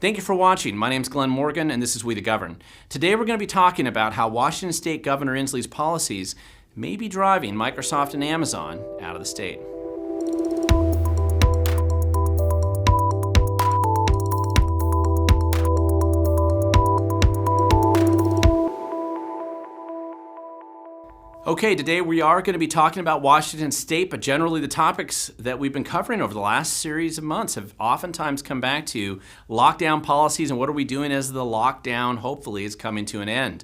Thank you for watching. My name is Glenn Morgan, and this is We the Govern. Today we're going to be talking about how Washington State Governor Inslee's policies may be driving Microsoft and Amazon out of the state. Okay, today we are going to be talking about Washington State, but generally the topics that we've been covering over the last series of months have oftentimes come back to lockdown policies and what are we doing as the lockdown hopefully is coming to an end.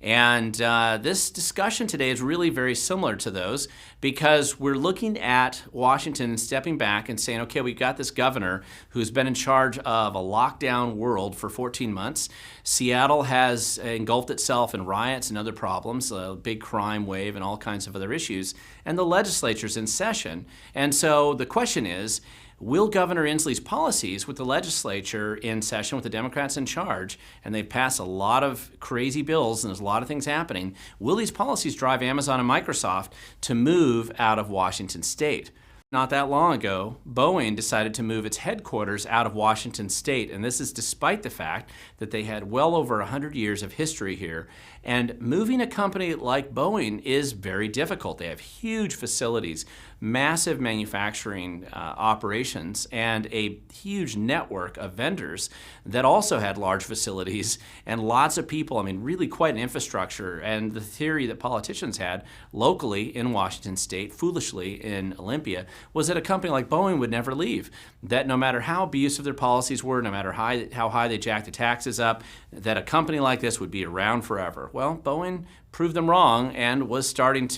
And this discussion today is really very similar to those because we're looking at Washington and stepping back and saying, okay, we've got this governor who's been in charge of a lockdown world for 14 months. Seattle has engulfed itself in riots and other problems, a big crime wave and all kinds of other issues, and the legislature's in session. And so the question is, will Governor Inslee's policies with the legislature in session with the Democrats in charge, and they've passed a lot of crazy bills and there's a lot of things happening, will these policies drive Amazon and Microsoft to move out of Washington State? Not that long ago, Boeing decided to move its headquarters out of Washington State, and this is despite the fact that they had well over 100 years of history here. And moving a company like Boeing is very difficult. They have huge facilities, massive manufacturing operations, and a huge network of vendors that also had large facilities and lots of people. I mean, really quite an infrastructure. And the theory that politicians had locally in Washington State, foolishly in Olympia, was that a company like Boeing would never leave. That no matter how abusive their policies were, no matter how high they jacked the taxes up, that a company like this would be around forever. Well, Boeing proved them wrong and is starting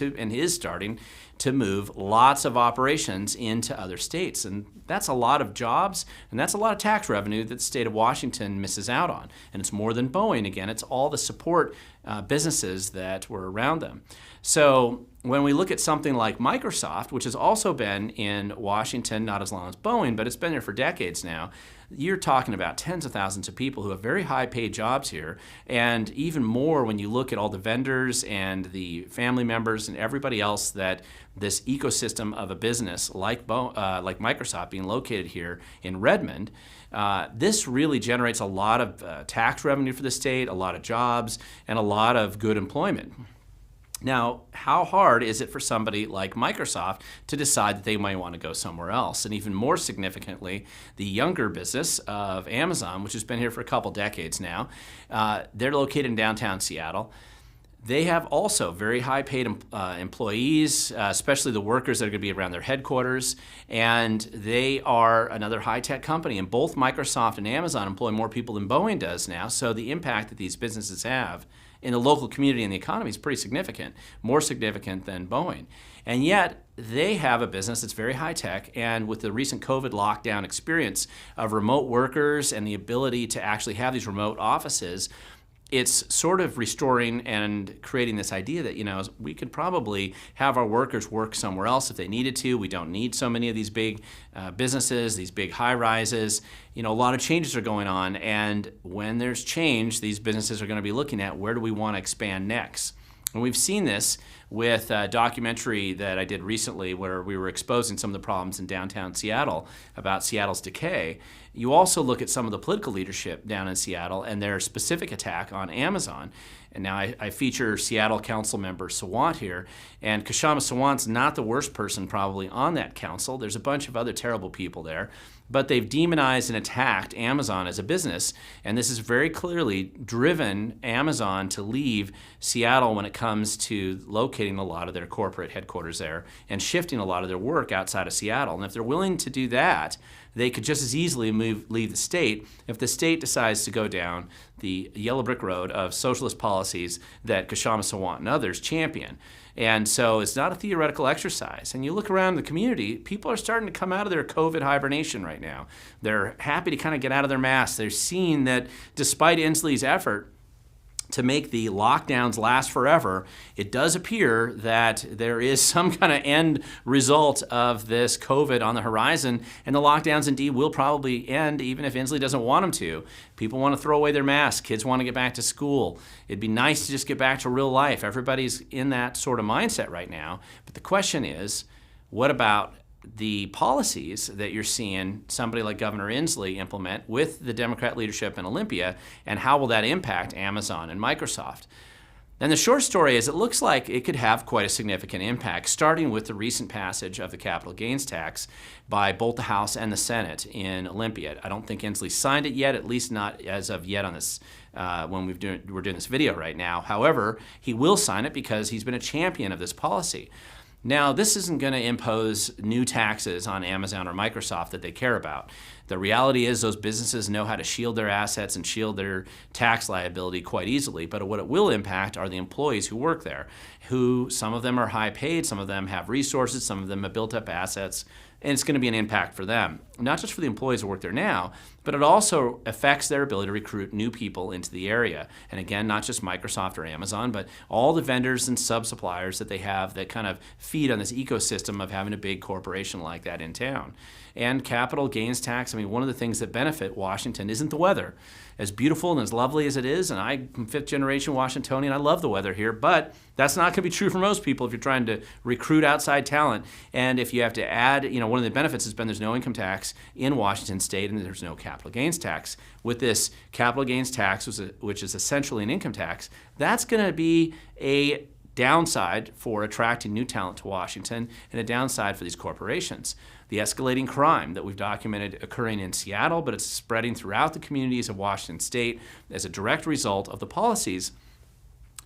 to move lots of operations into other states. And that's a lot of jobs, and that's a lot of tax revenue that the state of Washington misses out on. And it's more than Boeing. Again, it's all the support businesses that were around them. So when we look at something like Microsoft, which has also been in Washington, not as long as Boeing, but it's been there for decades now, you're talking about tens of thousands of people who have very high paid jobs here, and even more when you look at all the vendors and the family members and everybody else that this ecosystem of a business like Microsoft being located here in Redmond. This really generates a lot of tax revenue for the state, a lot of jobs, and a lot of good employment. Now, how hard is it for somebody like Microsoft to decide that they might want to go somewhere else? And even more significantly, the younger business of Amazon, which has been here for a couple decades now, they're located in downtown Seattle. They have also very high paid employees, especially the workers that are going to be around their headquarters, and they are another high-tech company. And both Microsoft and Amazon employ more people than Boeing does now, so the impact that these businesses have in the local community and the economy is pretty significant, more significant than Boeing. And yet, they have a business that's very high-tech, and with the recent COVID lockdown experience of remote workers and the ability to actually have these remote offices, it's sort of restoring and creating this idea that, you know, we could probably have our workers work somewhere else if they needed to. We don't need so many of these big businesses, these big high-rises. You know, a lot of changes are going on, and when there's change, these businesses are going to be looking at where do we want to expand next. And we've seen this with a documentary that I did recently where we were exposing some of the problems in downtown Seattle about Seattle's decay. You also look at some of the political leadership down in Seattle and their specific attack on Amazon. And now I feature Seattle Council member Sawant here, and Kshama Sawant's not the worst person probably on that council. There's a bunch of other terrible people there, but they've demonized and attacked Amazon as a business, and this has very clearly driven Amazon to leave Seattle when it comes to locating a lot of their corporate headquarters there and shifting a lot of their work outside of Seattle. And if they're willing to do that, they could just as easily leave the state if the state decides to go down the yellow brick road of socialist policies that Kshama Sawant and others champion. And so it's not a theoretical exercise. And you look around the community, people are starting to come out of their COVID hibernation right now. They're happy to kind of get out of their masks. They're seeing that despite Inslee's effort to make the lockdowns last forever, it does appear that there is some kind of end result of this COVID on the horizon, and the lockdowns indeed will probably end even if Inslee doesn't want them to. People want to throw away their masks. Kids want to get back to school. It'd be nice to just get back to real life. Everybody's in that sort of mindset right now. But the question is, what about the policies that you're seeing somebody like Governor Inslee implement with the Democrat leadership in Olympia, and how will that impact Amazon and Microsoft? And the short story is it looks like it could have quite a significant impact, starting with the recent passage of the capital gains tax by both the House and the Senate in Olympia. I don't think Inslee signed it yet, at least not as of yet on this when we're doing this video right now. However, he will sign it because he's been a champion of this policy. Now, this isn't going to impose new taxes on Amazon or Microsoft that they care about. The reality is those businesses know how to shield their assets and shield their tax liability quite easily, but what it will impact are the employees who work there, who some of them are high paid, some of them have resources, some of them have built up assets, and it's going to be an impact for them. Not just for the employees who work there now, but it also affects their ability to recruit new people into the area. And again, not just Microsoft or Amazon, but all the vendors and sub-suppliers that they have that kind of feed on this ecosystem of having a big corporation like that in town. And capital gains tax, I mean, one of the things that benefit Washington isn't the weather. As beautiful and as lovely as it is, and I'm fifth generation Washingtonian, I love the weather here, but that's not going to be true for most people if you're trying to recruit outside talent. And if you have to add, one of the benefits has been there's no income tax in Washington state and there's no capital gains tax. With this capital gains tax, which is essentially an income tax, that's going to be a downside for attracting new talent to Washington and a downside for these corporations. The escalating crime that we've documented occurring in Seattle, but it's spreading throughout the communities of Washington state as a direct result of the policies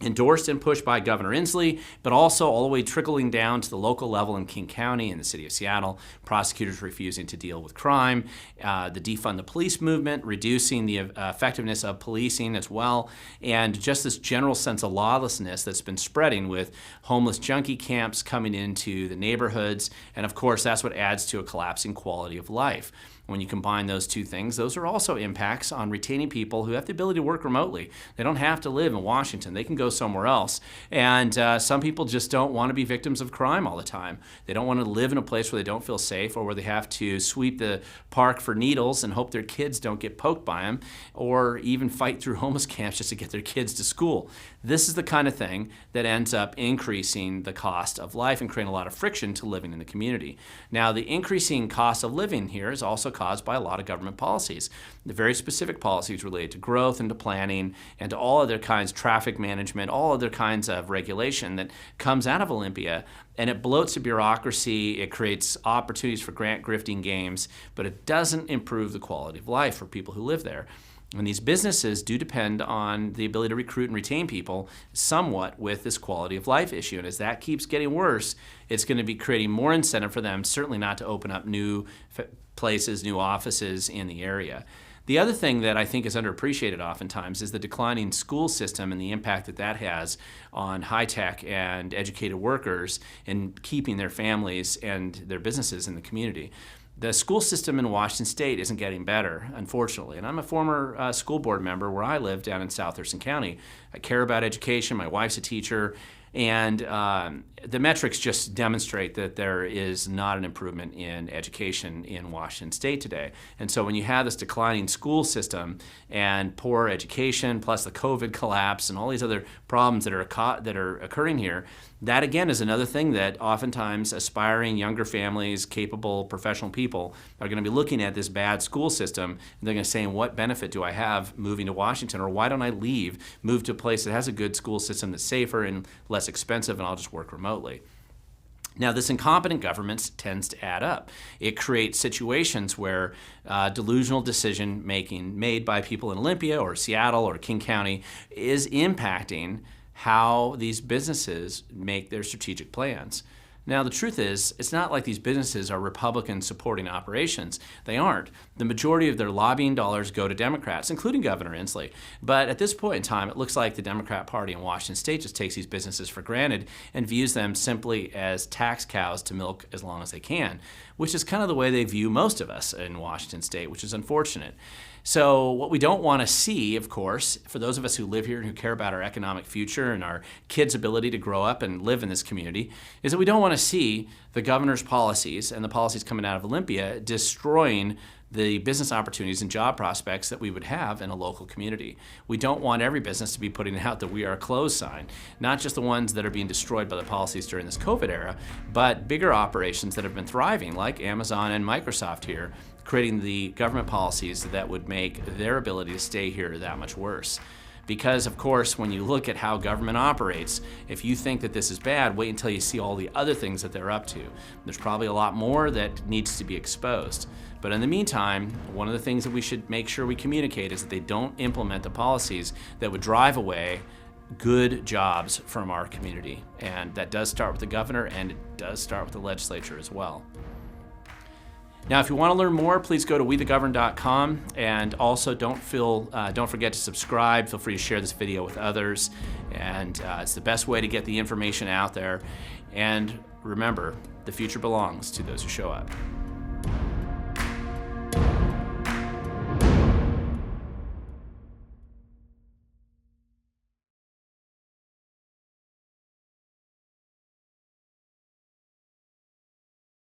endorsed and pushed by Governor Inslee, but also all the way trickling down to the local level in King County and the city of Seattle, prosecutors refusing to deal with crime, the defund the police movement, reducing the effectiveness of policing as well, and just this general sense of lawlessness that's been spreading with homeless junkie camps coming into the neighborhoods, and of course that's what adds to a collapsing quality of life. When you combine those two things, those are also impacts on retaining people who have the ability to work remotely. They don't have to live in Washington. They can go somewhere else. And some people just don't want to be victims of crime all the time. They don't want to live in a place where they don't feel safe or where they have to sweep the park for needles and hope their kids don't get poked by them, or even fight through homeless camps just to get their kids to school. This is the kind of thing that ends up increasing the cost of life and creating a lot of friction to living in the community. Now, the increasing cost of living here is also caused by a lot of government policies. The very specific policies related to growth and to planning and to all other kinds, traffic management, all other kinds of regulation that comes out of Olympia. And it bloats the bureaucracy, it creates opportunities for grant grifting games, but it doesn't improve the quality of life for people who live there. And these businesses do depend on the ability to recruit and retain people somewhat with this quality of life issue. And as that keeps getting worse, it's going to be creating more incentive for them, certainly not to open up new places, new offices in the area. The other thing that I think is underappreciated oftentimes is the declining school system and the impact that that has on high-tech and educated workers in keeping their families and their businesses in the community. The school system in Washington state isn't getting better, unfortunately. And I'm a former school board member where I live down in South Thurston County. I care about education. My wife's a teacher. And the metrics just demonstrate that there is not an improvement in education in Washington state today. And so when you have this declining school system and poor education, plus the COVID collapse and all these other problems that are occurring here, that again is another thing that oftentimes aspiring younger families, capable professional people are going to be looking at this bad school system, and they're going to say, what benefit do I have moving to Washington, or why don't I move to a place that has a good school system that's safer and less expensive, and I'll just work remotely. Now, this incompetent government tends to add up. It creates situations where delusional decision making made by people in Olympia or Seattle or King County is impacting how these businesses make their strategic plans. Now, the truth is, it's not like these businesses are Republican supporting operations. They aren't. The majority of their lobbying dollars go to Democrats, including Governor Inslee. But at this point in time, it looks like the Democrat Party in Washington state just takes these businesses for granted and views them simply as tax cows to milk as long as they can, which is kind of the way they view most of us in Washington state, which is unfortunate. So what we don't want to see, of course, for those of us who live here and who care about our economic future and our kids' ability to grow up and live in this community, is that we don't want to see the governor's policies and the policies coming out of Olympia destroying the business opportunities and job prospects that we would have in a local community. We don't want every business to be putting out the "We Are Closed" sign, not just the ones that are being destroyed by the policies during this COVID era, but bigger operations that have been thriving, like Amazon and Microsoft here, creating the government policies that would make their ability to stay here that much worse. Because, of course, when you look at how government operates, if you think that this is bad, wait until you see all the other things that they're up to. There's probably a lot more that needs to be exposed. But in the meantime, one of the things that we should make sure we communicate is that they don't implement the policies that would drive away good jobs from our community. And that does start with the governor, and it does start with the legislature as well. Now, if you want to learn more, please go to wethegovern.com, and also don't forget to subscribe. Feel free to share this video with others, and it's the best way to get the information out there. And remember, the future belongs to those who show up.